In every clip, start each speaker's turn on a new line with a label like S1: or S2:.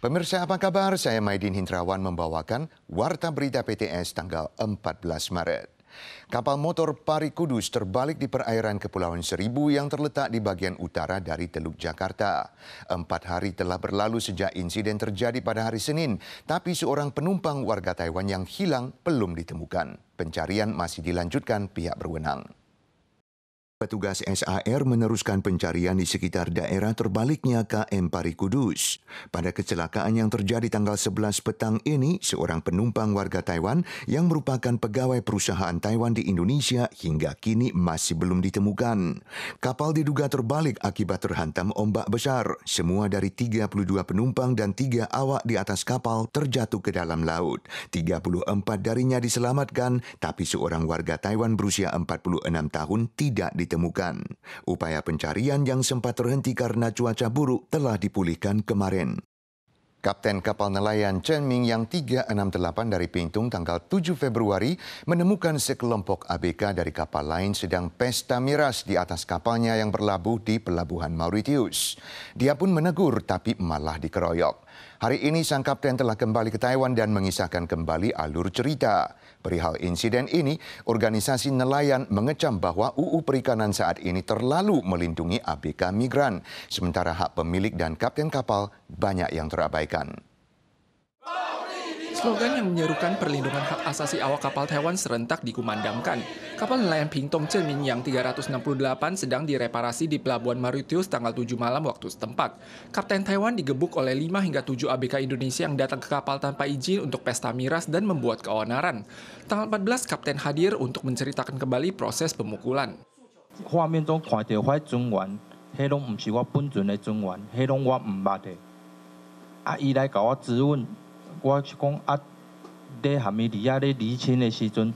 S1: Pemirsa apa kabar? Saya Maidin Hindrawan membawakan Warta Berita PTS tanggal 14 Maret. Kapal motor Pari Kudus terbalik di perairan Kepulauan Seribu yang terletak di bagian utara dari Teluk Jakarta. 4 hari telah berlalu sejak insiden terjadi pada hari Senin, tapi seorang penumpang warga Taiwan yang hilang belum ditemukan. Pencarian masih dilanjutkan pihak berwenang. Petugas SAR meneruskan pencarian di sekitar daerah terbaliknya KM Pari Kudus. Pada kecelakaan yang terjadi tanggal 11 petang ini, seorang penumpang warga Taiwan yang merupakan pegawai perusahaan Taiwan di Indonesia hingga kini masih belum ditemukan. Kapal diduga terbalik akibat terhantam ombak besar. Semua dari 32 penumpang dan 3 awak di atas kapal terjatuh ke dalam laut. 34 darinya diselamatkan, tapi seorang warga Taiwan berusia 46 tahun tidak ditemukan. Upaya pencarian yang sempat terhenti karena cuaca buruk telah dipulihkan kemarin. Kapten kapal nelayan Chen Ming yang 368 dari Pintung tanggal 7 Februari menemukan sekelompok ABK dari kapal lain sedang pesta miras di atas kapalnya yang berlabuh di Pelabuhan Mauritius. Dia pun menegur tapi malah dikeroyok. Hari ini sang kapten telah kembali ke Taiwan dan mengisahkan kembali alur cerita. Perihal insiden ini, organisasi nelayan mengecam bahwa UU Perikanan saat ini terlalu melindungi ABK migran, sementara hak pemilik dan kapten kapal banyak yang terabaikan.
S2: Slogan yang menyerukan perlindungan hak asasi awak kapal Taiwan serentak dikumandangkan. Kapal nelayan Pingtung Chen Ming yang 368 sedang direparasi di Pelabuhan Mauritius tanggal 7 malam waktu setempat. Kapten Taiwan digebuk oleh 5 hingga 7 ABK Indonesia yang datang ke kapal tanpa izin untuk pesta miras dan membuat keonaran. Tanggal 14, Kapten hadir untuk menceritakan kembali proses pemukulan.
S3: 画面中看到迄船员，迄拢唔是我本船的船员，迄拢我唔捌的。伊来甲我质问。 我是讲在含伊离咧厘清的时阵，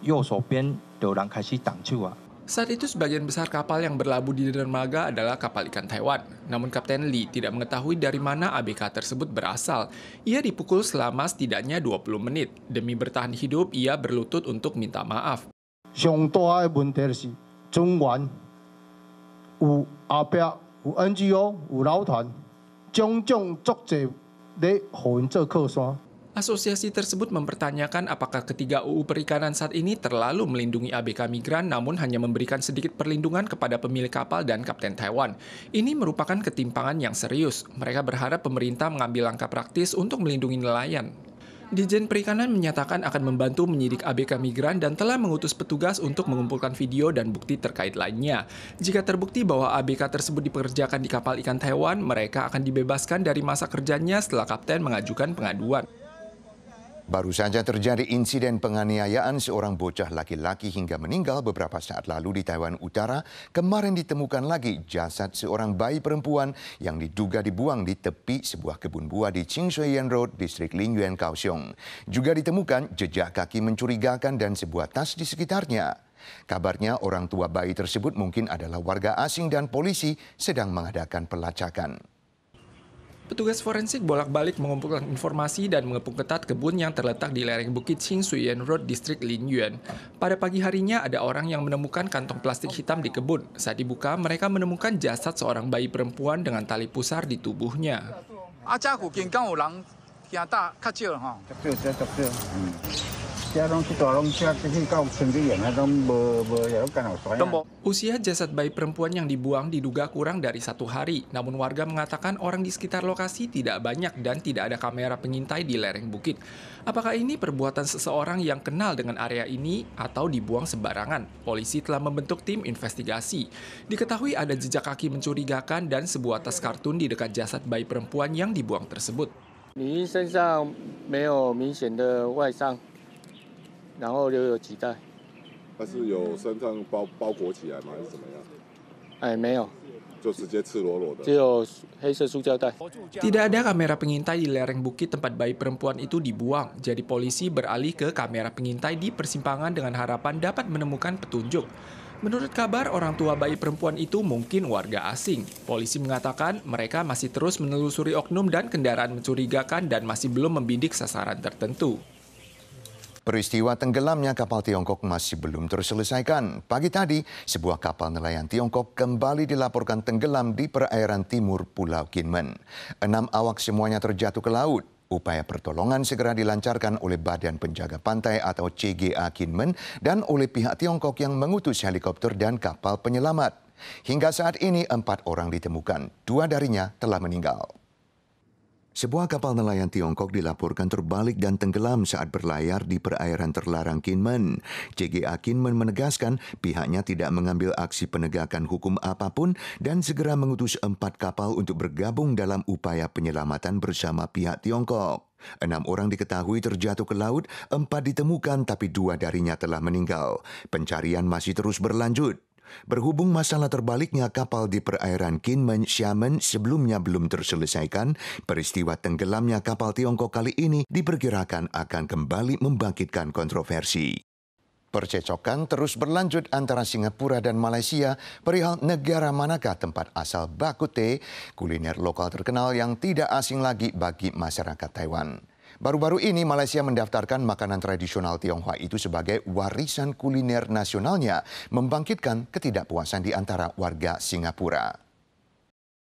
S3: 右手边有人开始动手啊。
S2: Saat itu sebagian besar kapal yang berlabuh di dermaga adalah kapal ikan Taiwan. Namun Kapten Lee tidak mengetahui dari mana ABK tersebut berasal. Ia dipukul selama setidaknya 20 menit. Demi bertahan hidup, ia berlutut untuk minta maaf.
S4: 上大的问题是船员有后壁有 NGO 有劳团，种种作者。
S2: Asosiasi tersebut mempertanyakan apakah ketiga UU Perikanan saat ini terlalu melindungi ABK migran namun hanya memberikan sedikit perlindungan kepada pemilik kapal dan kapten Taiwan. Ini merupakan ketimpangan yang serius. Mereka berharap pemerintah mengambil langkah praktis untuk melindungi nelayan. Dijen Perikanan menyatakan akan membantu menyidik ABK migran dan telah mengutus petugas untuk mengumpulkan video dan bukti terkait lainnya. Jika terbukti bahwa ABK tersebut dipekerjakan di kapal ikan Taiwan, mereka akan dibebaskan dari masa kerjanya setelah kapten mengajukan pengaduan.
S1: Baru saja terjadi insiden penganiayaan seorang bocah laki-laki hingga meninggal beberapa saat lalu di Taiwan Utara. Kemarin ditemukan lagi jasad seorang bayi perempuan yang diduga dibuang di tepi sebuah kebun buah di Qingsuiyan Road, distrik Lingyuan, Kaohsiung. Juga ditemukan jejak kaki mencurigakan dan sebuah tas di sekitarnya. Kabarnya orang tua bayi tersebut mungkin adalah warga asing dan polisi sedang mengadakan pelacakan.
S2: Petugas forensik bolak-balik mengumpulkan informasi dan mengepung ketat kebun yang terletak di lereng Bukit Qingsuiyan Road, distrik Lingyuan. Pada pagi harinya ada orang yang menemukan kantong plastik hitam di kebun. Saat dibuka, mereka menemukan jasad seorang bayi perempuan dengan tali pusar di tubuhnya. Usia jasad bayi perempuan yang dibuang diduga kurang dari 1 hari. Namun warga mengatakan orang di sekitar lokasi tidak banyak dan tidak ada kamera pengintai di lereng bukit. Apakah ini perbuatan seseorang yang kenal dengan area ini atau dibuang sembarangan? Polisi telah membentuk tim investigasi. Diketahui ada jejak kaki mencurigakan dan sebuah tas kartun di dekat jasad bayi perempuan yang dibuang tersebut.
S5: 你身上没有明显的外伤，然后留有脐带。
S6: 它是有身上包裹起来吗？还是怎么样？
S5: 哎，没有，
S6: 就直接赤裸裸的。
S5: 只有黑色塑胶袋。
S2: Tidak ada kamera pengintai di lereng bukit tempat bayi perempuan itu dibuang. Jadi polisi beralih ke kamera pengintai di persimpangan dengan harapan dapat menemukan petunjuk. Menurut kabar, orang tua bayi perempuan itu mungkin warga asing. Polisi mengatakan mereka masih terus menelusuri oknum dan kendaraan mencurigakan dan masih belum membidik sasaran tertentu.
S1: Peristiwa tenggelamnya kapal Tiongkok masih belum terselesaikan. Pagi tadi, sebuah kapal nelayan Tiongkok kembali dilaporkan tenggelam di perairan timur Pulau Kinmen. 6 awak semuanya terjatuh ke laut. Upaya pertolongan segera dilancarkan oleh Badan Penjaga Pantai atau CGA Kinmen dan oleh pihak Tiongkok yang mengutus helikopter dan kapal penyelamat. Hingga saat ini 4 orang ditemukan, 2 darinya telah meninggal. Sebuah kapal nelayan Tiongkok dilaporkan terbalik dan tenggelam saat berlayar di perairan terlarang Kinmen. CGA Kinmen menegaskan pihaknya tidak mengambil aksi penegakan hukum apapun dan segera mengutus 4 kapal untuk bergabung dalam upaya penyelamatan bersama pihak Tiongkok. 6 orang diketahui terjatuh ke laut, 4 ditemukan tapi 2 darinya telah meninggal. Pencarian masih terus berlanjut. Berhubung masalah terbaliknya kapal di perairan Kinmen, Xiamen sebelumnya belum terselesaikan, peristiwa tenggelamnya kapal Tiongkok kali ini diperkirakan akan kembali membangkitkan kontroversi. Percecokan terus berlanjut antara Singapura dan Malaysia perihal negara manakah tempat asal bakute, kuliner lokal terkenal yang tidak asing lagi bagi masyarakat Taiwan. Baru-baru ini Malaysia mendaftarkan makanan tradisional Tionghoa itu sebagai warisan kuliner nasionalnya, membangkitkan ketidakpuasan di antara warga Singapura.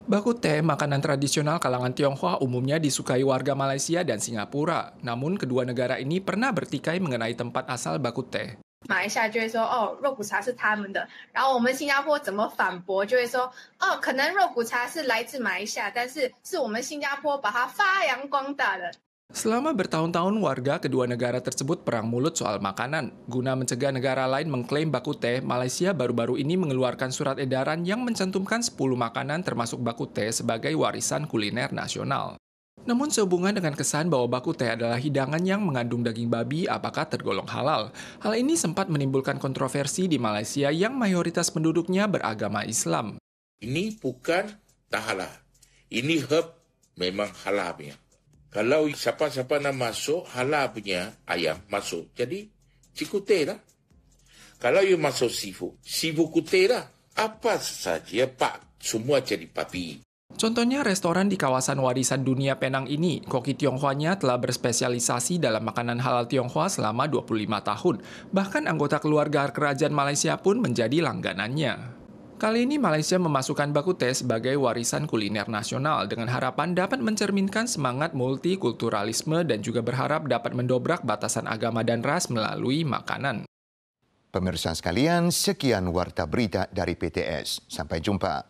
S2: Bakute, makanan tradisional kalangan Tionghoa umumnya disukai warga Malaysia dan Singapura. Namun kedua negara ini pernah bertikai mengenai tempat asal bakute.
S7: 马来西亚就会说哦，肉骨茶是他们的，然后我们新加坡怎么反驳？就会说哦，可能肉骨茶是来自马来西亚，但是我们新加坡把它发扬光大的。
S2: Selama bertahun-tahun warga kedua negara tersebut perang mulut soal makanan. Guna mencegah negara lain mengklaim bakute, Malaysia baru-baru ini mengeluarkan surat edaran yang mencantumkan 10 makanan termasuk bakute sebagai warisan kuliner nasional. Namun sehubungan dengan kesan bahwa bakute adalah hidangan yang mengandung daging babi, apakah tergolong halal? Hal ini sempat menimbulkan kontroversi di Malaysia yang mayoritas penduduknya beragama Islam.
S8: Ini bukan tak halal. Ini herb memang halal punya. Kalau siapa-siapa nak masuk, halal punya ayam masuk. Jadi, cikute lah. Kalau you masuk seafood kute lah. Apa saja, Pak, semua jadi babi.
S2: Contohnya restoran di kawasan warisan dunia Penang ini, koki Tionghoanya telah berspesialisasi dalam makanan halal Tionghoa selama 25 tahun. Bahkan anggota keluarga kerajaan Malaysia pun menjadi langganannya. Kali ini Malaysia memasukkan bakute sebagai warisan kuliner nasional dengan harapan dapat mencerminkan semangat multikulturalisme dan juga berharap dapat mendobrak batasan agama dan ras melalui makanan.
S1: Pemirsa sekalian, sekian Warta Berita dari PTS. Sampai jumpa.